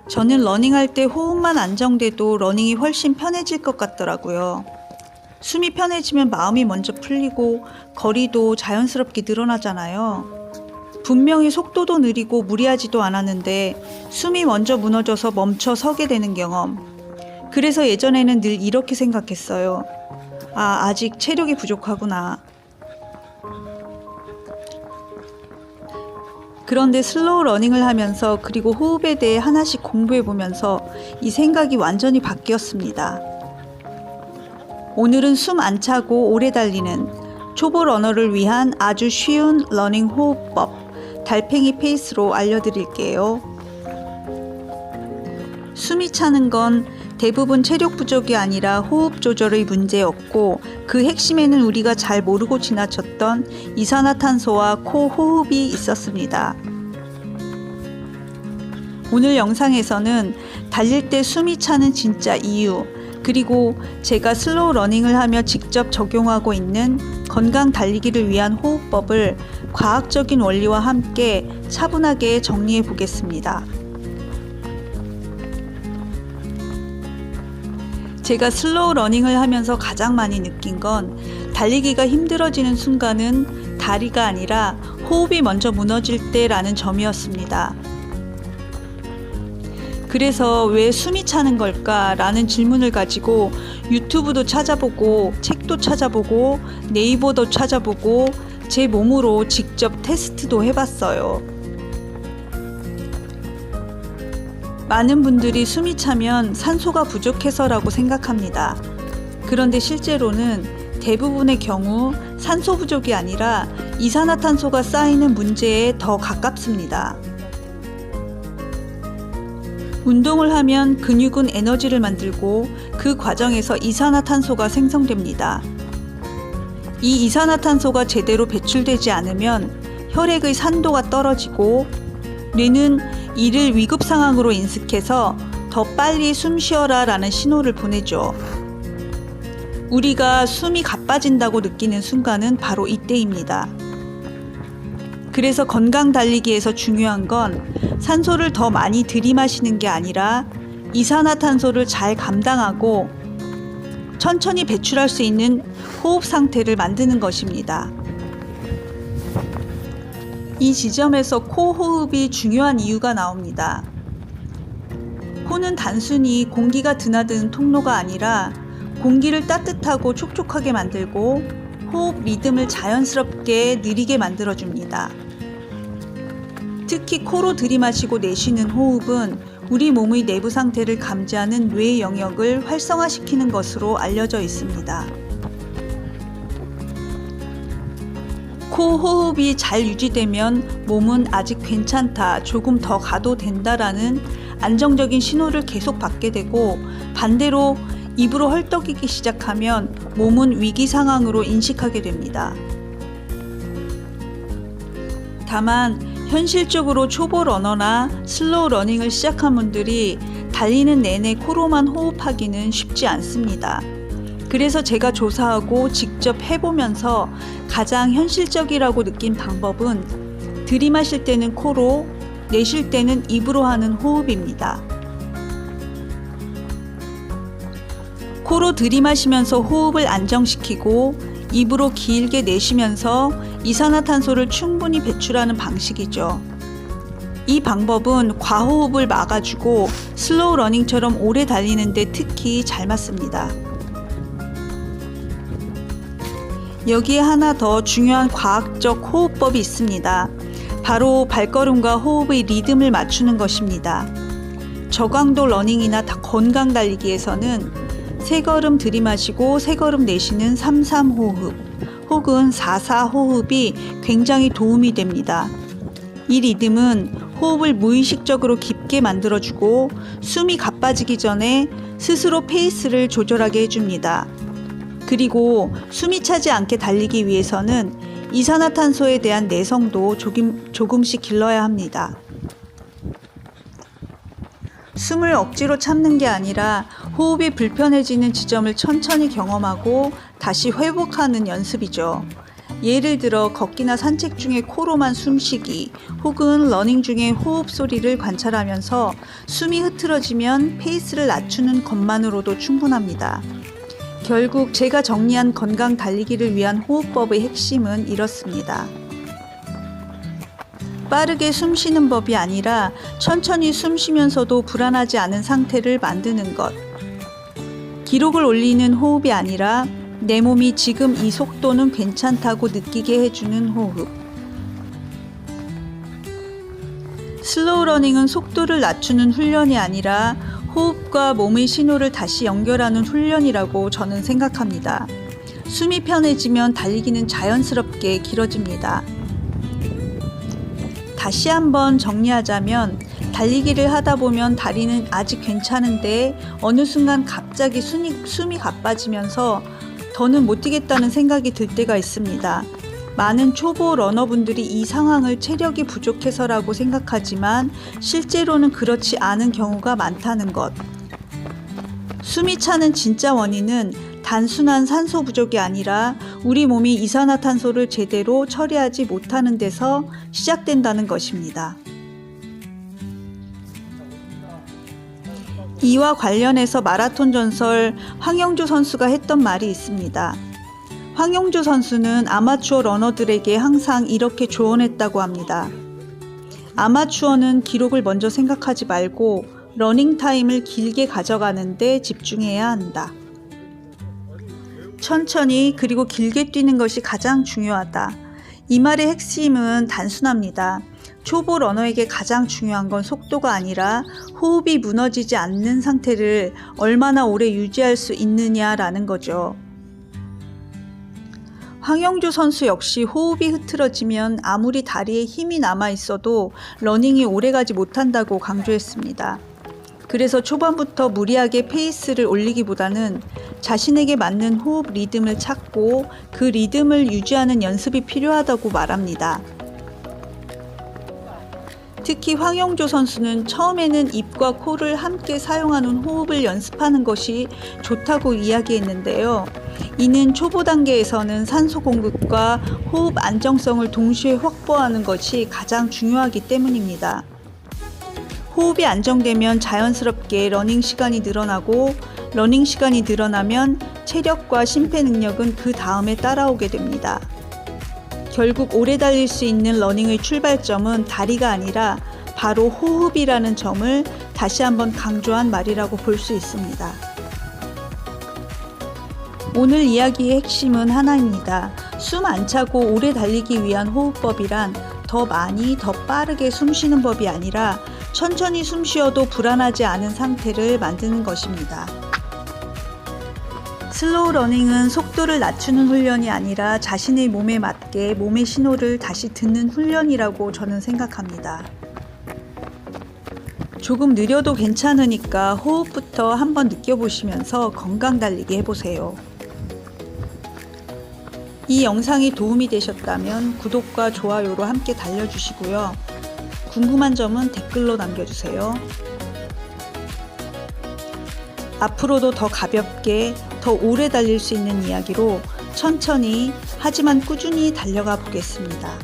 저는 러닝할 때 호흡만 안정돼도 러닝이 훨씬 편해질 것 같더라고요. 숨이 편해지면 마음이 먼저 풀리고 거리도 자연스럽게 늘어나잖아요. 분명히 속도도 느리고 무리하지도 않았는데 숨이 먼저 무너져서 멈춰 서게 되는 경험. 그래서 예전에는 늘 이렇게 생각했어요. 아직 체력이 부족하구나. 그런데 슬로우 러닝을 하면서 그리고 호흡에 대해 하나씩 공부해 보면서 이 생각이 완전히 바뀌었습니다. 오늘은 숨 안 차고 오래 달리는 초보 러너를 위한 아주 쉬운 러닝 호흡법 달팽이 페이스로 알려드릴게요. 숨이 차는 건 대부분 체력 부족이 아니라 호흡 조절의 문제였고 그 핵심에는 우리가 잘 모르고 지나쳤던 이산화탄소와 코 호흡이 있었습니다. 오늘 영상에서는 달릴 때 숨이 차는 진짜 이유, 그리고 제가 슬로우 러닝을 하며 직접 적용하고 있는 건강 달리기를 위한 호흡법을 과학적인 원리와 함께 차분하게 정리해 보겠습니다. 제가 슬로우 러닝을 하면서 가장 많이 느낀 건 달리기가 힘들어지는 순간은 다리가 아니라 호흡이 먼저 무너질 때라는 점이었습니다. 그래서 왜 숨이 차는 걸까? 라는 질문을 가지고 유튜브도 찾아보고 책도 찾아보고 네이버도 찾아보고 제 몸으로 직접 테스트도 해봤어요. 많은 분들이 숨이 차면 산소가 부족해서라고 생각합니다. 그런데 실제로는 대부분의 경우 산소 부족이 아니라 이산화탄소가 쌓이는 문제에 더 가깝습니다. 운동을 하면 근육은 에너지를 만들고 그 과정에서 이산화탄소가 생성됩니다. 이 이산화탄소가 제대로 배출되지 않으면 혈액의 산도가 떨어지고 뇌는 이를 위급 상황으로 인식해서 더 빨리 숨 쉬어라 라는 신호를 보내죠. 우리가 숨이 가빠진다고 느끼는 순간은 바로 이때입니다. 그래서 건강 달리기에서 중요한 건 산소를 더 많이 들이마시는 게 아니라 이산화탄소를 잘 감당하고 천천히 배출할 수 있는 호흡 상태를 만드는 것입니다. 이 지점에서 코 호흡이 중요한 이유가 나옵니다. 코는 단순히 공기가 드나드는 통로가 아니라 공기를 따뜻하고 촉촉하게 만들고 호흡 리듬을 자연스럽게 느리게 만들어줍니다. 특히 코로 들이마시고 내쉬는 호흡은 우리 몸의 내부 상태를 감지하는 뇌 영역을 활성화시키는 것으로 알려져 있습니다. 코 호흡이 잘 유지되면 몸은 아직 괜찮다, 조금 더 가도 된다라는 안정적인 신호를 계속 받게 되고 반대로 입으로 헐떡이기 시작하면 몸은 위기 상황으로 인식하게 됩니다. 다만 현실적으로 초보 러너나 슬로우 러닝을 시작한 분들이 달리는 내내 코로만 호흡하기는 쉽지 않습니다. 그래서 제가 조사하고 직접 해보면서 가장 현실적이라고 느낀 방법은 들이마실 때는 코로, 내쉴 때는 입으로 하는 호흡입니다. 코로 들이마시면서 호흡을 안정시키고 입으로 길게 내쉬면서 이산화탄소를 충분히 배출하는 방식이죠. 이 방법은 과호흡을 막아주고 슬로우 러닝처럼 오래 달리는데 특히 잘 맞습니다. 여기에 하나 더 중요한 과학적 호흡법이 있습니다. 바로 발걸음과 호흡의 리듬을 맞추는 것입니다. 저강도 러닝이나 건강 달리기에서는 3걸음 들이마시고 3걸음 내쉬는 3-3호흡 혹은 4-4호흡이 굉장히 도움이 됩니다. 이 리듬은 호흡을 무의식적으로 깊게 만들어주고 숨이 가빠지기 전에 스스로 페이스를 조절하게 해줍니다. 그리고 숨이 차지 않게 달리기 위해서는 이산화탄소에 대한 내성도 조금씩 길러야 합니다. 숨을 억지로 참는 게 아니라 호흡이 불편해지는 지점을 천천히 경험하고 다시 회복하는 연습이죠. 예를 들어 걷기나 산책 중에 코로만 숨쉬기 혹은 러닝 중에 호흡 소리를 관찰하면서 숨이 흐트러지면 페이스를 낮추는 것만으로도 충분합니다. 결국 제가 정리한 건강 달리기를 위한 호흡법의 핵심은 이렇습니다. 빠르게 숨 쉬는 법이 아니라 천천히 숨 쉬면서도 불안하지 않은 상태를 만드는 것. 기록을 올리는 호흡이 아니라 내 몸이 지금 이 속도는 괜찮다고 느끼게 해주는 호흡. 슬로우 러닝은 속도를 낮추는 훈련이 아니라 호흡과 몸의 신호를 다시 연결하는 훈련이라고 저는 생각합니다. 숨이 편해지면 달리기는 자연스럽게 길어집니다. 다시 한번 정리하자면 달리기를 하다 보면 다리는 아직 괜찮은데 어느 순간 갑자기 숨이 가빠지면서 더는 못 뛰겠다는 생각이 들 때가 있습니다. 많은 초보 러너분들이 이 상황을 체력이 부족해서라고 생각하지만 실제로는 그렇지 않은 경우가 많다는 것. 숨이 차는 진짜 원인은 단순한 산소 부족이 아니라 우리 몸이 이산화탄소를 제대로 처리하지 못하는 데서 시작된다는 것입니다. 이와 관련해서 마라톤 전설 황영조 선수가 했던 말이 있습니다. 황영조 선수는 아마추어 러너들에게 항상 이렇게 조언했다고 합니다. 아마추어는 기록을 먼저 생각하지 말고 러닝 타임을 길게 가져가는 데 집중해야 한다. 천천히 그리고 길게 뛰는 것이 가장 중요하다. 이 말의 핵심은 단순합니다. 초보 러너에게 가장 중요한 건 속도가 아니라 호흡이 무너지지 않는 상태를 얼마나 오래 유지할 수 있느냐라는 거죠. 황영조 선수 역시 호흡이 흐트러지면 아무리 다리에 힘이 남아 있어도 러닝이 오래가지 못한다고 강조했습니다. 그래서 초반부터 무리하게 페이스를 올리기보다는 자신에게 맞는 호흡 리듬을 찾고 그 리듬을 유지하는 연습이 필요하다고 말합니다. 특히 황영조 선수는 처음에는 입과 코를 함께 사용하는 호흡을 연습하는 것이 좋다고 이야기했는데요. 이는 초보 단계에서는 산소 공급과 호흡 안정성을 동시에 확보하는 것이 가장 중요하기 때문입니다. 호흡이 안정되면 자연스럽게 러닝 시간이 늘어나고 러닝 시간이 늘어나면 체력과 심폐 능력은 그 다음에 따라오게 됩니다. 결국 오래 달릴 수 있는 러닝의 출발점은 다리가 아니라 바로 호흡이라는 점을 다시 한번 강조한 말이라고 볼 수 있습니다. 오늘 이야기의 핵심은 하나입니다. 숨 안 차고 오래 달리기 위한 호흡법이란 더 많이 더 빠르게 숨 쉬는 법이 아니라 천천히 숨 쉬어도 불안하지 않은 상태를 만드는 것입니다. 슬로우 러닝은 속도를 낮추는 훈련이 아니라 자신의 몸에 맞게 몸의 신호를 다시 듣는 훈련이라고 저는 생각합니다. 조금 느려도 괜찮으니까 호흡부터 한번 느껴보시면서 건강 달리기 해보세요. 이 영상이 도움이 되셨다면 구독과 좋아요로 함께 달려주시고요. 궁금한 점은 댓글로 남겨주세요. 앞으로도 더 가볍게, 더 오래 달릴 수 있는 이야기로 천천히 하지만 꾸준히 달려가 보겠습니다.